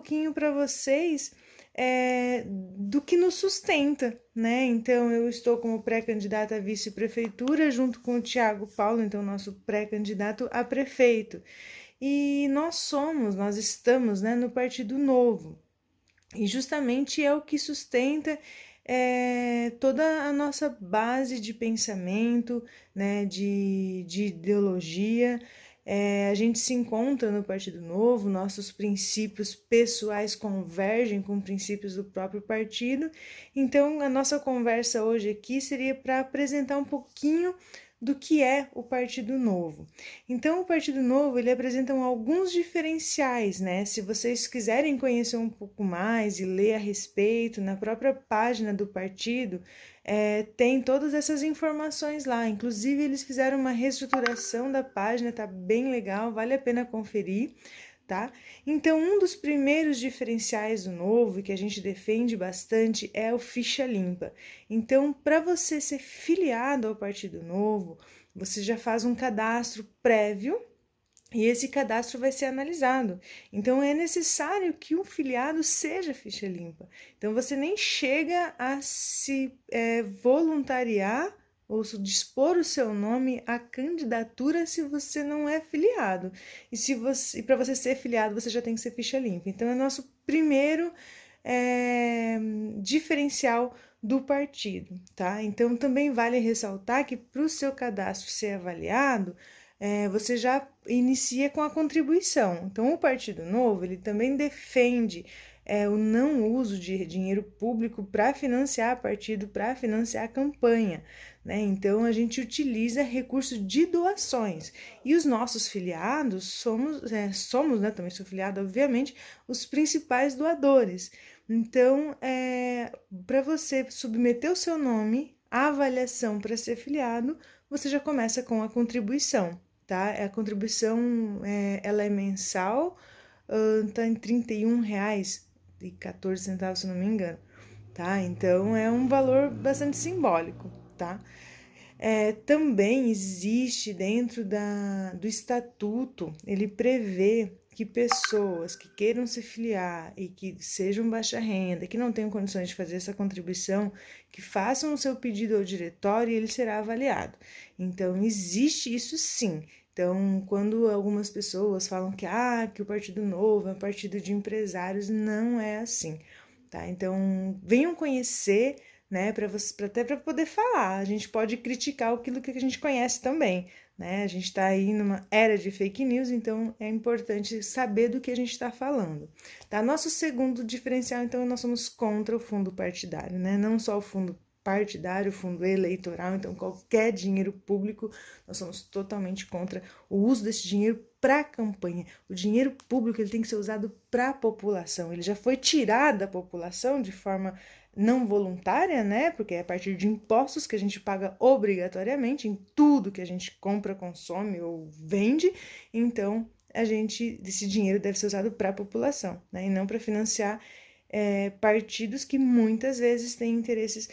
pouquinho para vocês do que nos sustenta, né? Então, eu estou como pré-candidata à vice-prefeitura junto com o Thiago Paulo, então, nosso pré-candidato a prefeito. E nós estamos, né, no Partido Novo. E justamente é o que sustenta toda a nossa base de pensamento, né, de ideologia. A gente se encontra no Partido Novo, nossos princípios pessoais convergem com princípios do próprio partido. Então, a nossa conversa hoje aqui seria para apresentar um pouquinho do que é o Partido Novo. Então, o Partido Novo, ele apresenta alguns diferenciais, né? Se vocês quiserem conhecer um pouco mais e ler a respeito, na própria página do partido, tem todas essas informações lá. Inclusive, eles fizeram uma reestruturação da página, tá bem legal, vale a pena conferir. Tá? Então, um dos primeiros diferenciais do Novo, que a gente defende bastante, é o ficha limpa. Então, para você ser filiado ao Partido Novo, você já faz um cadastro prévio e esse cadastro vai ser analisado. Então, é necessário que um filiado seja ficha limpa. Então, você nem chega a se voluntariar ou dispor o seu nome à candidatura se você não é filiado. E para você ser filiado, você já tem que ser ficha limpa. Então, é nosso primeiro diferencial do partido, tá? Então, também vale ressaltar que para o seu cadastro ser avaliado, você já inicia com a contribuição. Então, o Partido Novo, ele também defende o não uso de dinheiro público para financiar partido, para financiar campanha, né? Então, a gente utiliza recursos de doações. E os nossos filiados somos, né? Também sou filiada, obviamente, os principais doadores. Então, para você submeter o seu nome à avaliação para ser filiado, você já começa com a contribuição, tá? A contribuição, ela é mensal, tá em R$31,14, se não me engano, tá? Então, é um valor bastante simbólico, tá? Também existe dentro do estatuto, ele prevê que pessoas que queiram se filiar e que sejam baixa renda, que não tenham condições de fazer essa contribuição, que façam o seu pedido ao diretório e ele será avaliado. Então, existe isso sim. Então, quando algumas pessoas falam que o Partido Novo é um partido de empresários, não é assim, tá? Então, venham conhecer, né, até para poder falar. A gente pode criticar aquilo que a gente conhece também, né? A gente está aí numa era de fake news, então é importante saber do que a gente está falando, tá? Nosso segundo diferencial, então, nós somos contra o fundo partidário, né? Não só o fundo partidário, fundo eleitoral, então qualquer dinheiro público, nós somos totalmente contra o uso desse dinheiro para campanha. O dinheiro público, ele tem que ser usado para a população. Ele já foi tirado da população de forma não voluntária, né? Porque é a partir de impostos que a gente paga obrigatoriamente em tudo que a gente compra, consome ou vende. Então, esse dinheiro deve ser usado para a população, né? E não para financiar partidos que muitas vezes têm interesses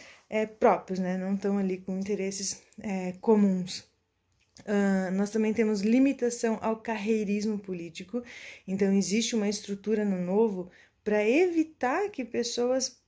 próprios, né? Não estão ali com interesses comuns. Nós também temos limitação ao carreirismo político. Então, existe uma estrutura no Novo para evitar que pessoas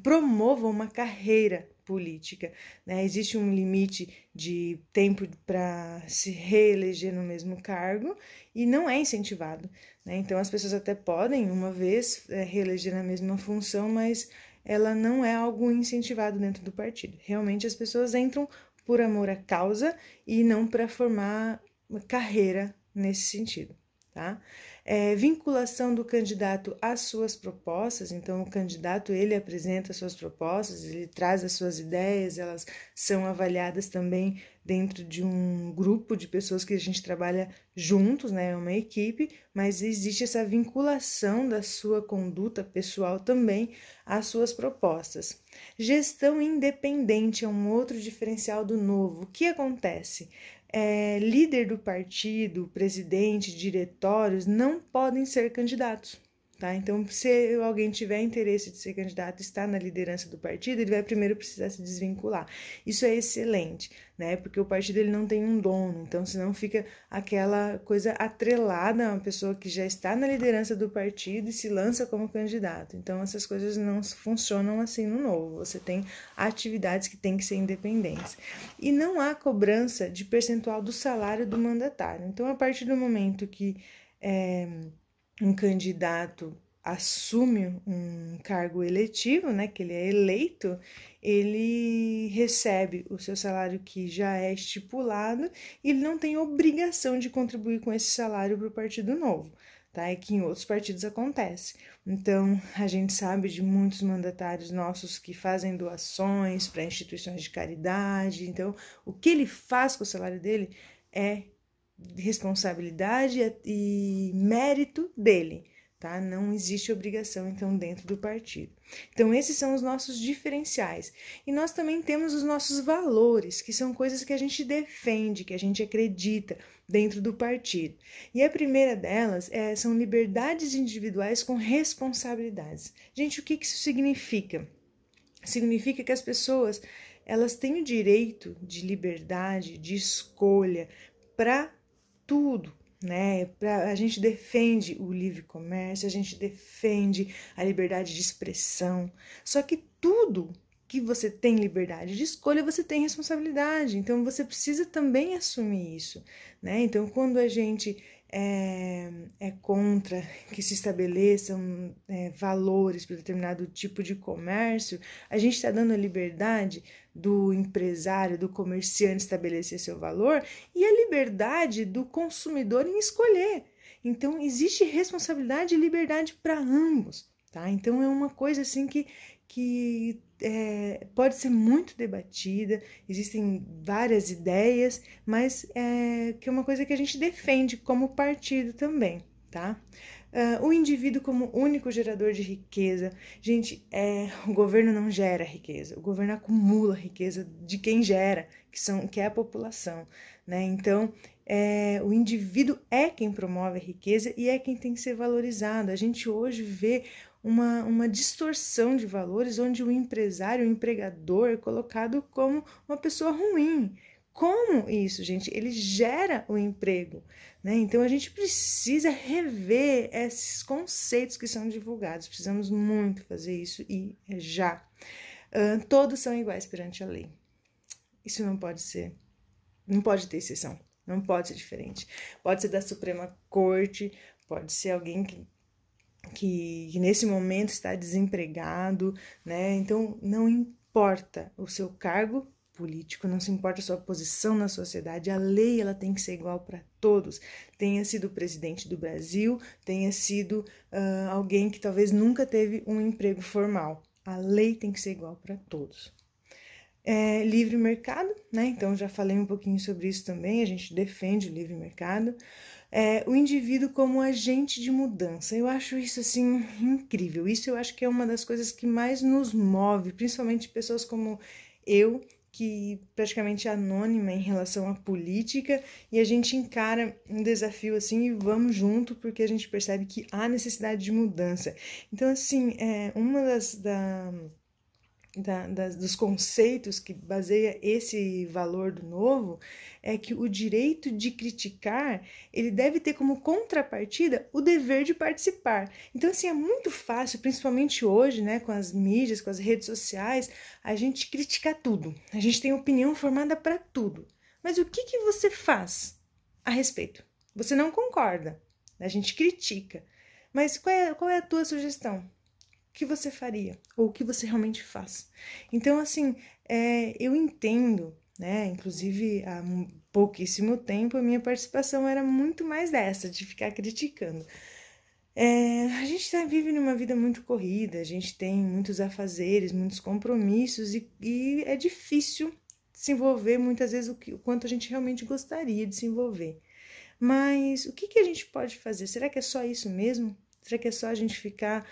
promovam uma carreira política, né? Existe um limite de tempo para se reeleger no mesmo cargo e não é incentivado, né? Então, as pessoas até podem, uma vez, reeleger na mesma função, mas ela não é algo incentivado dentro do partido. Realmente, as pessoas entram por amor à causa e não para formar uma carreira nesse sentido, tá? Vinculação do candidato às suas propostas. Então, o candidato, ele apresenta as suas propostas, ele traz as suas ideias, elas são avaliadas também dentro de um grupo de pessoas que a gente trabalha juntos, né, uma equipe, mas existe essa vinculação da sua conduta pessoal também às suas propostas. Gestão independente é um outro diferencial do Novo. O que acontece? Líder do partido, presidente, diretórios não podem ser candidatos, tá? Então, se alguém tiver interesse de ser candidato, estar na liderança do partido, ele vai primeiro precisar se desvincular. Isso é excelente, né? Porque o partido ele não tem um dono, então senão fica aquela coisa atrelada a uma pessoa que já está na liderança do partido e se lança como candidato. Então, essas coisas não funcionam assim no Novo. Você tem atividades que têm que ser independentes. E não há cobrança de percentual do salário do mandatário. Então, a partir do momento que um candidato assume um cargo eletivo, né, que ele é eleito, ele recebe o seu salário que já é estipulado e ele não tem obrigação de contribuir com esse salário para o Partido Novo, tá? É que em outros partidos acontece. Então, a gente sabe de muitos mandatários nossos que fazem doações para instituições de caridade. Então, o que ele faz com o salário dele é responsabilidade e mérito dele, tá? Não existe obrigação, então, dentro do partido. Então, esses são os nossos diferenciais. E nós também temos os nossos valores, que são coisas que a gente defende, que a gente acredita dentro do partido. E a primeira delas são liberdades individuais com responsabilidades. Gente, o que isso significa? Significa que as pessoas, elas têm o direito de liberdade, de escolha para tudo, né? A gente defende o livre comércio, a gente defende a liberdade de expressão, só que tudo que você tem liberdade de escolha, você tem responsabilidade, então você precisa também assumir isso, né? Então, quando a gente é contra que se estabeleçam valores para determinado tipo de comércio, a gente está dando a liberdade do empresário, do comerciante estabelecer seu valor e a liberdade do consumidor em escolher. Então, existe responsabilidade e liberdade para ambos, tá? Então, é uma coisa assim que pode ser muito debatida, existem várias ideias, mas que é uma coisa que a gente defende como partido também, tá? O indivíduo como único gerador de riqueza. Gente, o governo não gera riqueza, o governo acumula riqueza de quem gera, que é a população, né? Então, o indivíduo é quem promove a riqueza e é quem tem que ser valorizado. A gente hoje vê uma distorção de valores onde o empresário, o empregador é colocado como uma pessoa ruim. Como isso, gente? Ele gera o emprego, né? Então, a gente precisa rever esses conceitos que são divulgados. Precisamos muito fazer isso e já. Todos são iguais perante a lei. Isso não pode ser. Não pode ter exceção. Não pode ser diferente. Pode ser da Suprema Corte, pode ser alguém que nesse momento está desempregado, né? Então, não importa o seu cargo político, não se importa a sua posição na sociedade, a lei ela tem que ser igual para todos. Tenha sido presidente do Brasil, tenha sido alguém que talvez nunca teve um emprego formal. A lei tem que ser igual para todos. Livre mercado, né? Então, já falei um pouquinho sobre isso também, a gente defende o livre mercado. O indivíduo como agente de mudança. Eu acho isso, assim, incrível. Isso eu acho que é uma das coisas que mais nos move, principalmente pessoas como eu, que praticamente é anônima em relação à política, e a gente encara um desafio assim e vamos junto, porque a gente percebe que há necessidade de mudança. Então, assim, uma dos conceitos que baseia esse valor do novo é que o direito de criticar, ele deve ter como contrapartida o dever de participar. Então, assim, é muito fácil, principalmente hoje, né, com as mídias, com as redes sociais, a gente criticar tudo. A gente tem opinião formada para tudo. Mas o que você faz a respeito? Você não concorda, a gente critica. Mas qual é a tua sugestão? O que você faria? Ou o que você realmente faz? Então, assim, eu entendo, né? Inclusive, há pouquíssimo tempo, a minha participação era muito mais dessa, de ficar criticando. A gente vive numa vida muito corrida, a gente tem muitos afazeres, muitos compromissos, e é difícil se envolver, muitas vezes, o quanto a gente realmente gostaria de se envolver. Mas o que a gente pode fazer? Será que é só isso mesmo? Será que é só a gente ficar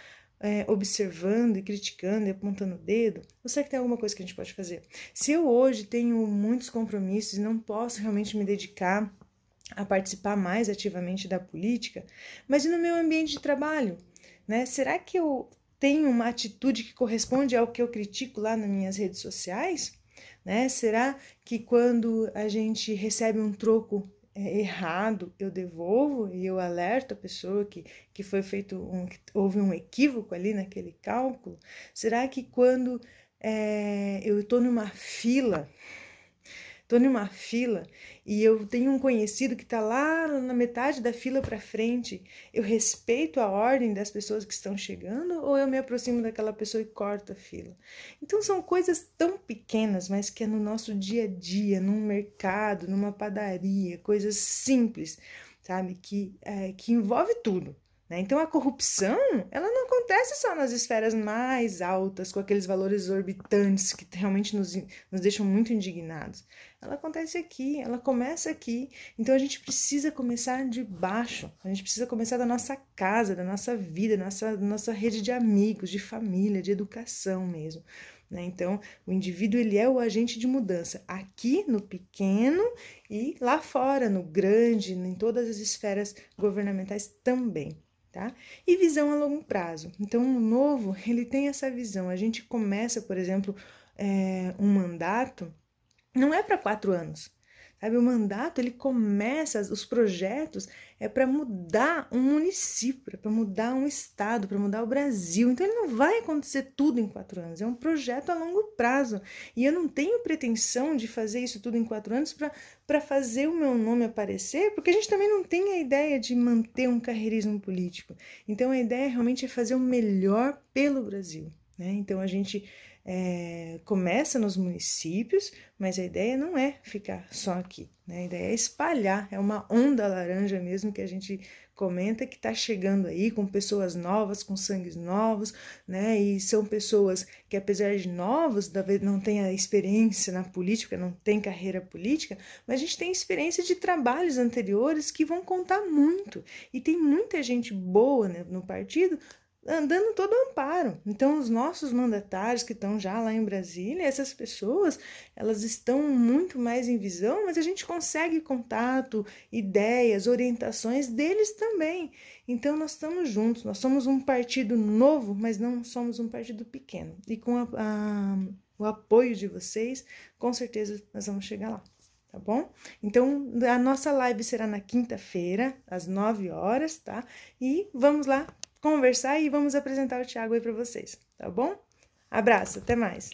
observando e criticando e apontando o dedo? Ou será que tem alguma coisa que a gente pode fazer? Se eu hoje tenho muitos compromissos e não posso realmente me dedicar a participar mais ativamente da política, mas e no meu ambiente de trabalho? né? Será que eu tenho uma atitude que corresponde ao que eu critico lá nas minhas redes sociais? Né? Será que quando a gente recebe um troco errado, eu devolvo e eu alerto a pessoa que foi feito que houve um equívoco ali naquele cálculo? Será que quando eu estou numa fila e eu tenho um conhecido que está lá na metade da fila para frente, eu respeito a ordem das pessoas que estão chegando ou eu me aproximo daquela pessoa e corto a fila? Então são coisas tão pequenas, mas que é no nosso dia a dia, num mercado, numa padaria, coisas simples, sabe, que envolve tudo. Então a corrupção, ela não acontece só nas esferas mais altas, com aqueles valores exorbitantes que realmente nos deixam muito indignados. Ela acontece aqui, ela começa aqui. Então a gente precisa começar de baixo, a gente precisa começar da nossa casa, da nossa vida, da nossa rede de amigos, de família, de educação mesmo. Então o indivíduo, ele é o agente de mudança, aqui no pequeno e lá fora, no grande, em todas as esferas governamentais também. Tá? E visão a longo prazo. Então, o novo, ele tem essa visão. A gente começa, por exemplo, um mandato, não é para 4 anos. Sabe? O mandato, ele começa, os projetos é para mudar um município, para mudar um estado, para mudar o Brasil. Então, ele não vai acontecer tudo em 4 anos. É um projeto a longo prazo. E eu não tenho pretensão de fazer isso tudo em 4 anos para fazer o meu nome aparecer, porque a gente também não tem a ideia de manter um carreirismo político. Então, a ideia realmente é fazer o melhor pelo Brasil. Então, a gente começa nos municípios, mas a ideia não é ficar só aqui, A ideia é espalhar, é uma onda laranja mesmo que a gente comenta que está chegando aí com pessoas novas, com sangues novos, E são pessoas que, apesar de novos, talvez não tenham experiência na política, não tem carreira política, mas a gente tem experiência de trabalhos anteriores que vão contar muito. E tem muita gente boa, no partido, andando todo amparo. Então, os nossos mandatários que estão já lá em Brasília, essas pessoas, elas estão muito mais em visão, mas a gente consegue contato, ideias, orientações deles também. Então, nós estamos juntos, nós somos um partido novo, mas não somos um partido pequeno. E com o apoio de vocês, com certeza nós vamos chegar lá. Tá bom? Então, a nossa live será na quinta-feira, às 9 horas, tá? E vamos lá conversar e vamos apresentar o Thiago aí para vocês, tá bom? Abraço, até mais!